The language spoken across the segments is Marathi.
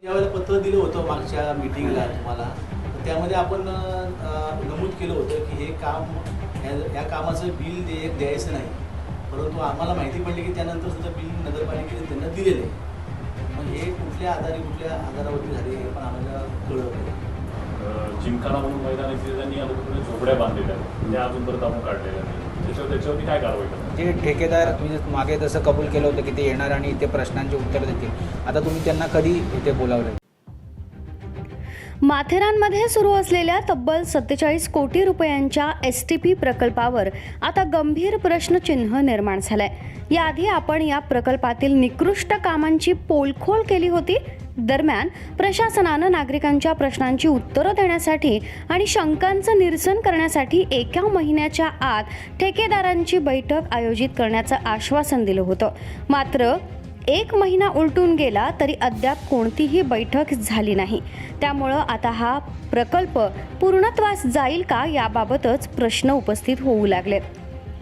ज्यावेळेला पत्र दिलं होतं मागच्या मीटिंगला तुम्हाला, तर त्यामध्ये आपण नमूद केलं होतं की हे काम या कामाचं बिल द्यायचं नाही. परंतु आम्हाला माहिती पडली की त्यानंतर सुद्धा बिल नगरपालिकेने त्यांना दिलेलं आहे. मग हे कुठल्या आधारावरती झाले हे पण आम्हाला कळलं पाहिजे. जिमखाना म्हणून मैदान आहे त्यांनी अजून झोपड्या बांधलेल्या आहेत, त्या अजून परत आपण काढलेल्या नाही. त्याच्यावरती काय कारवाई करणार? जे ठेकेदार तुम्ही मागे जसं कबूल केलं होतं की ते येणार आणि इथे प्रश्नांची उत्तर देतील, आता तुम्ही त्यांना कधी इथे बोलावलं? माथेरानमध्ये सुरू असलेल्या तब्बल 47 कोटी रुपयांच्या STP प्रकल्पावर आता गंभीर प्रश्नचिन्ह निर्माण झालंय. याआधी आपण या प्रकल्पातील निकृष्ट कामांची पोलखोल केली होती. दरम्यान प्रशासनानं नागरिकांच्या प्रश्नांची उत्तरं देण्यासाठी आणि शंकांचं निरसन करण्यासाठी एका महिन्याच्या आत ठेकेदारांची बैठक आयोजित करण्याचं आश्वासन दिलं होतं. मात्र 1 महिना उलटून गेला तरी अद्याप कोणतीही बैठक झाली नाही. त्यामुळं आता हा प्रकल्प पूर्णत्वास जाईल का याबाबतच प्रश्न उपस्थित होऊ लागलेत.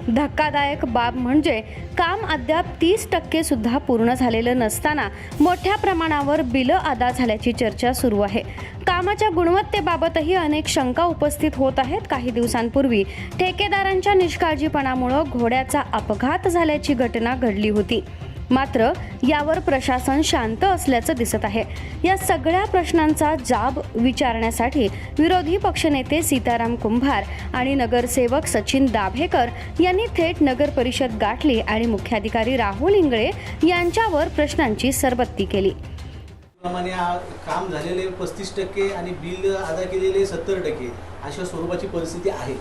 धक्कादायक बाब म्हणजे काम अद्याप 30% सुद्धा पूर्ण झालेलं नसताना मोठ्या प्रमाणावर बिलं अदा झाल्याची चर्चा सुरू आहे. कामाच्या गुणवत्तेबाबतही अनेक शंका उपस्थित होत आहेत. काही दिवसांपूर्वी ठेकेदारांच्या निष्काळजीपणामुळे घोड्याचा अपघात झाल्याची घटना घडली होती. मात्र यावर प्रशासन शांत असल्याचं दिसत आहे. या सगळ्या प्रश्नांचा जाब विचारण्यासाठी विरोधी पक्षनेते सीताराम कुंभार आणि नगरसेवक सचिन दाभेकर यांनी थेट नगर परिषद गाठली आणि मुख्याधिकारी राहुल इंगळे यांच्यावर प्रश्नांची सरबत्ती केली. प्रमाणे काम झालेले 35% आणि बिल अदा केलेले 70% अशा स्वरूपाची परिस्थिती आहे.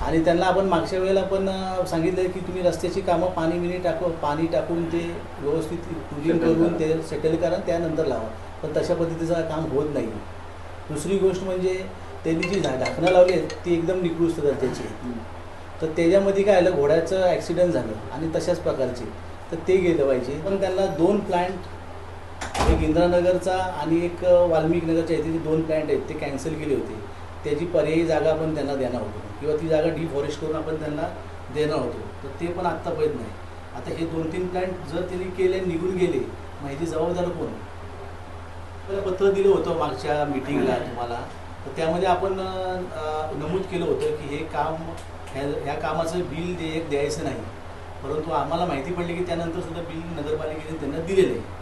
आणि त्यांना आपण मागच्या वेळेला पण सांगितलं की तुम्ही रस्त्याची कामं पाणी टाकून ते व्यवस्थित क्लिन करून ते सेटल करा, त्यानंतर लावा. पण तशा पद्धतीचं काम होत नाही. दुसरी गोष्ट म्हणजे त्यांनी जी ढाकणं लावली आहेत ती एकदम निकृष्ट दर्जाची आहे. तर त्याच्यामध्ये काय झालं, घोड्याचं ॲक्सिडेंट झालं आणि तशाच प्रकारचे, तर ते गेलं पाहिजे. पण त्यांना 2 प्लॅन्ट, एक इंद्रानगरचा आणि एक वाल्मिकी नगरच्या इथे 2 प्लॅन्ट आहेत, ते कॅन्सल केले होते. त्याची पर्यायी जागा आपण त्यांना देणार होतो किंवा ती जागा डिफॉरेस्ट करून आपण त्यांना देणार होतो. तर ते पण आत्ता पाहिजे नाही. आता हे 2-3 प्लॅन्ट जर त्यांनी केले निघून गेले, माहिती जबाबदार कोण? पत्र दिलं होतं मागच्या मीटिंगला तुम्हाला, तर त्यामध्ये आपण नमूद केलं होतं की हे काम ह्या कामाचं बिल द्यायचं नाही. परंतु आम्हाला माहिती पडली की त्यानंतर सुद्धा बिल नगरपालिकेने त्यांना दिलेलं आहे.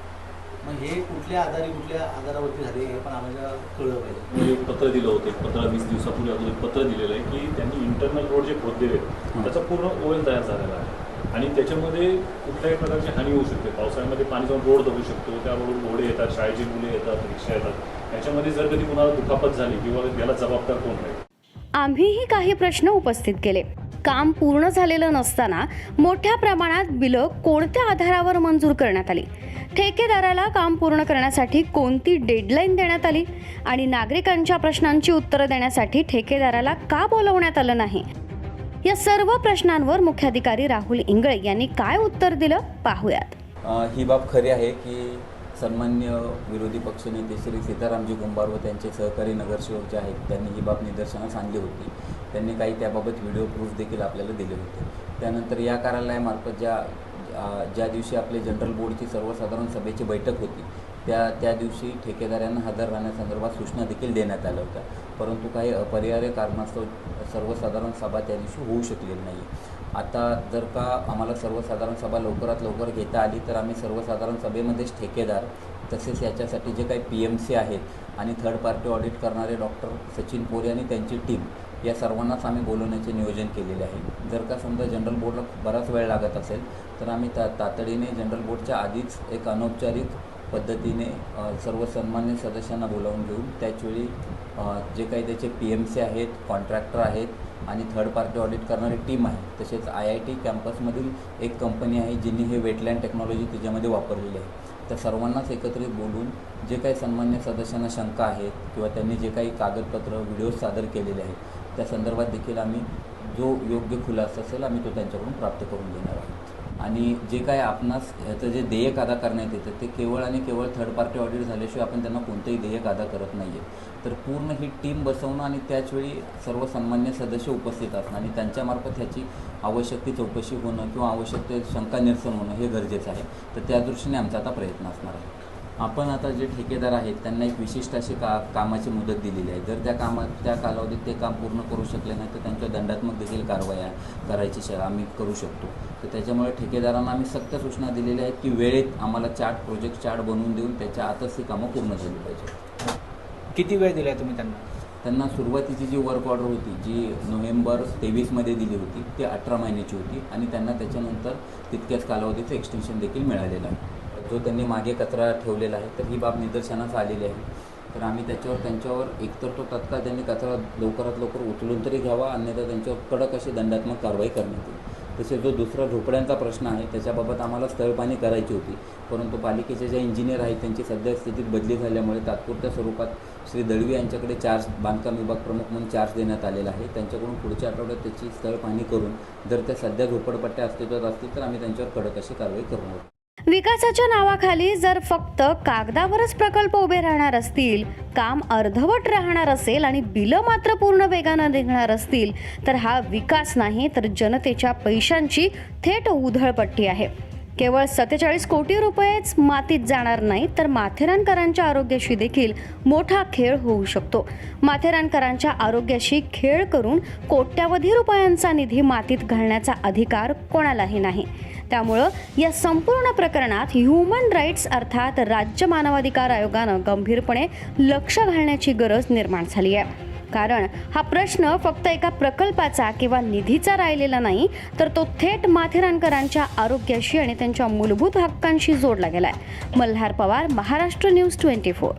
मग हे कुठल्या आधारावरती झाले हे पण आम्हाला कळलं पाहिजे. एक पत्र दिलं होतं, 15-20 दिवसापूर्वी अजून एक पत्र दिलेलं आहे की त्यांनी इंटरनल रोड जे खोदलेले आहेत त्याचा पूर्ण ओएल तयार झालेला आहे आणि त्याच्यामध्ये कुठल्याही प्रकारची हानी होऊ शकते. पावसाळ्यामध्ये पाणी जाऊन रोड दबू शकतो, त्या रोडवर घोडे येतात, शाळेची मुले येतात, रिक्षा येतात. याच्यामध्ये जर कधी कुणाला दुखापत झाली किंवा याला जबाबदार कोण राहील? आम्हीही काही प्रश्न उपस्थित केले. काम पूर्ण झालेलं नसताना मोठ्या प्रमाणात बिलं कोणत्या आधारावर मंजूर करण्यात आली? ठेकेदाराला काम पूर्ण करण्यासाठी कोणती डेडलाईन देण्यात आली? आणि नागरिकांच्या प्रश्नांची उत्तरं देण्यासाठी ठेकेदाराला का बोलवण्यात आलं नाही? या सर्व प्रश्नांवर मुख्याधिकारी राहुल इंगळे यांनी काय उत्तर दिलं पाहूयात. ही बाब खरी आहे की सन्मान्य विरोधी पक्षनेते श्री सीतारामजी कुंभार व त्यांचे सहकारी नगरसेवक जे आहेत त्यांनी ही बाब निदर्शनास आणली होती. त्यांनी काही त्याबाबत व्हिडिओ प्रूफ देखील आपल्याला दिले होते. त्यानंतर या कार्यालयामार्फत ज्या दिवशी आपले जनरल बोर्डची सर्वसाधारण सभेची बैठक होती त्या दिवशी ठेकेदारांना हजर राहण्यासंदर्भात सूचना देखील देण्यात आल्या होत्या. परंतु काही अपरिहार्य कारणास्तव सर्वसाधारण सभा त्या दिवशी होऊ शकलेली नाही. आता जर का आम्हाला सर्वसाधारण सभा लवकरात लवकर घेता आली तर आम्ही सर्वसाधारण सभेमध्येच ठेकेदार तसेच याच्यासाठी जे काही PMC आहेत आणि थर्ड पार्टी ऑडिट करणारे डॉक्टर सचिन पोरे आणि त्यांची टीम या सर्वांनाच आम्ही बोलवण्याचे नियोजन केलेले आहे. जर का समजा जनरल बोर्डला बराच वेळ लागत असेल तर आम्ही तातडीने जनरल बोर्डच्या आधीच एक अनौपचारिक पद्धतीने सर्व सन्मान्य सदस्यांना बोलावून घेऊन त्याचवेळी जे काही त्याचे PMC आहेत, कॉन्ट्रॅक्टर आहेत आणि थर्ड पार्टी ऑडिट करणारी टीम आहे, तसेच IIT कॅम्पसमधील एक कंपनी आहे जिनी हे वेटलँड टेक्नॉलॉजी तिच्यामध्ये वापरलेली आहे. त्या सर्वांनाच एकत्रित बोलून जे काही सन्मान्य सदस्यांना शंका आहेत किंवा त्यांनी जे काही कागदपत्र व्हिडिओज सादर केलेले आहेत त्या संदर्भात देखील आम्ही जो योग्य खुलासा असेल आम्ही तो त्यांच्याकडून प्राप्त करून देणार आहोत. आणि जे काय आपणास ह्याचं जे देयक अदा करण्यात येतं ते केवळ आणि केवळ थर्ड पार्टी ऑडिट झाल्याशिवाय आपण त्यांना कोणतंही देयक अदा करत नाही आहे. तर पूर्ण ही टीम बसवणं आणि त्याचवेळी सर्व सन्मान्य सदस्य उपस्थित असणं आणि त्यांच्यामार्फत ह्याची आवश्यक ती चौकशी होणं किंवा आवश्यक ते शंका निरसन होणं हे गरजेचं आहे. तर त्या दृष्टीने आमचा आता प्रयत्न असणार आहे. आपण आता जे ठेकेदार आहेत त्यांना एक विशिष्ट अशी कामाची मुदत दिलेली आहे. जर त्या कालावधीत ते काम पूर्ण करू शकले नाही तर त्यांच्या दंडात्मक देखील कारवाया करायची आम्ही करू शकतो. तर त्याच्यामुळे ठेकेदारांना आम्ही सक्त सूचना दिलेल्या आहेत की वेळेत आम्हाला प्रोजेक्ट चार्ट बनवून देऊन त्याच्या आतच ही कामं पूर्ण झाली पाहिजे. किती वेळ दिला तुम्ही त्यांना? त्यांना सुरुवातीची जी वर्क ऑर्डर होती जी नोव्हेंबर 23मध्ये दिली होती ती 18 महिन्याची होती आणि त्यांना त्याच्यानंतर तितक्याच कालावधीचं एक्सटेन्शन देखील मिळालेलं आहे. जो त्यांनी मागे कचरा ठेवलेला आहे तर ही बाब निदर्शनास आलेली आहे. तर आम्ही त्यांच्यावर एकतर तो तत्काळ त्यांनी कचरा लवकरात लवकर उचलून तरी घ्यावा, अन्यथा त्यांच्यावर कडक अशी दंडात्मक कारवाई करण्यात येईल. तसेच जो दुसरा झोपड्यांचा प्रश्न आहे त्याच्याबाबत आम्हाला स्थळपाहणी करायची होती, परंतु पालिकेचे जे इंजिनियर आहेत त्यांची सध्या स्थितीत बदली झाल्यामुळे तात्पुरत्या स्वरूपात श्री दळवी यांच्याकडे बांधकाम विभाग प्रमुख म्हणून चार्ज देण्यात आलेला आहे. त्यांच्याकडून पुढच्या आठवड्यात त्याची स्थळपाहणी करून जर त्या सध्या झोपडपट्ट्या अस्तित्वात असतील तर आम्ही त्यांच्यावर कडक अशी कारवाई करणार. विकासाच्या नावाखाली जर फक्त कागदावरच प्रकल्प उभे राहणार असतील, काम अर्धवट राहणार असेल आणि बिलं मात्र पूर्ण वेगानं निघणार असतील तर हा विकास नाही तर जनतेच्या पैशांची थेट उधळपट्टी आहे. केवळ 47 कोटी रुपयेच मातीत जाणार नाही तर माथेरानकरांच्या आरोग्याशी देखील मोठा खेळ होऊ शकतो. माथेरानकरांच्या आरोग्याशी खेळ करून कोट्यावधी रुपयांचा निधी मातीत घालण्याचा अधिकार कोणालाही नाही. त्यामुळं या संपूर्ण प्रकरणात ह्युमन राईट्स अर्थात राज्य मानवाधिकार आयोगानं गंभीरपणे लक्ष घालण्याची गरज निर्माण झाली आहे. कारण हा प्रश्न फक्त एका प्रकल्पाचा किंवा निधीचा राहिलेला नाही तर तो थेट माथेरानकरांच्या आरोग्याशी आणि त्यांच्या मूलभूत हक्कांशी जोडला गेलाय. मल्हार पवार, महाराष्ट्र न्यूज 24.